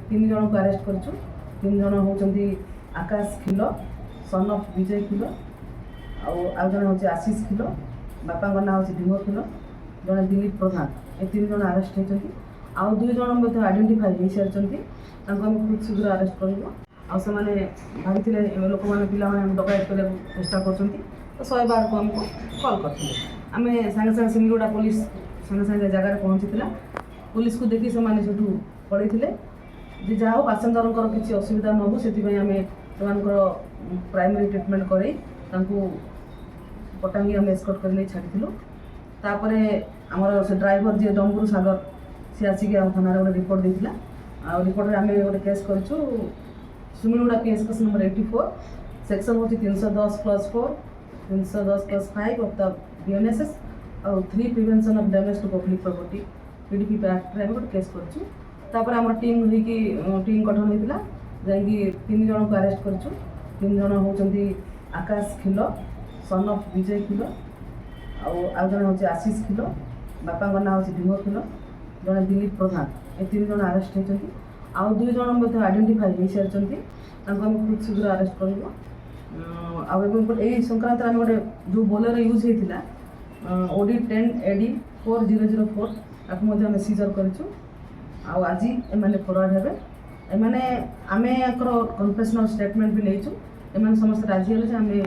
तीन जन को अरेस्ट करूँ। तीन जन होती आकाश खिल सन ऑफ विजय खिल आउ जन हूँ आशीष खिल बापा ना हूँ ढींग खिल जड़े दिलीप प्रधान ये तीन जन अरेस्ट होती आउ दुई जन आइडेंटिफाई हो सारी खूब शीघ्र अरेस्ट कर आने भाई लोक मैंने पे डकायत करने चेष्टा कर 112 को आमको कॉल करते आम सागे सागे सिंगुड़ा पुलिस सागे सागे जगार पहुँची पुलिस को देखी से पड़े जे जहाँ पैसेंजर किसी असुविधा न हो से प्राइमरी ट्रिटमेंट कर पटांगी आम एस्कॉर्ट कर छाड़ी तापर आमर से ड्राइवर जी डम्बुरू सागर सी आसिक थाना गोटे रिपोर्ट देता आ रिपोर्ट आम गोटे केस कर Sumilguda PS case number 84 section हूँ 310+4 310+5 ऑफ द BNSS और 3 prevention of damage to public property PDP act रे गोटे केस कर आम टीम टीम गठन होता जैकि 3 जन को अरेस्ट कर 3 जन होती आकाश खिल सन ऑफ विजय खिल आउ जन हूँ आशीष खिल बापा ना हूँ ढींग खिल जड़े दिलीप प्रधान ये 3 जन अरेस्ट होती आउ दुई जन आइडेंटिफाई हो सारी खूब शीघ्र अरेस्ट कर संक्रांत आम गोटे जो बोलेरो यूज होता OD 10 AD 4004 आम सीजर कर आज एम फरवर्ड हे एम कन्फेशनल स्टेटमेंट भी नहीं समस्त राजी हेले आम ये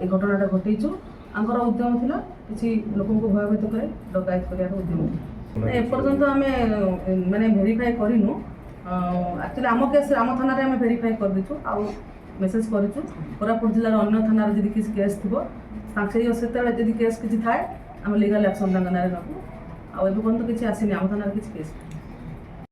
घटनाटा घटईचु आंकर उद्यम थिला किसी लोक भयभीत करे डकायत कर उद्यम एपर्यंत आम माने भेरीफाई करूँ एक्चुअली आम केस आम थाना आम भेरीफाई कर दीचु आउ मेसेज करूँ कोरापुट जिलार अन्य थाना जब किसी केस थी से केस किसी थाए आम लीगल एक्शन ना नबू आपर्यंत किसी आसनी आम थाना किसी केस।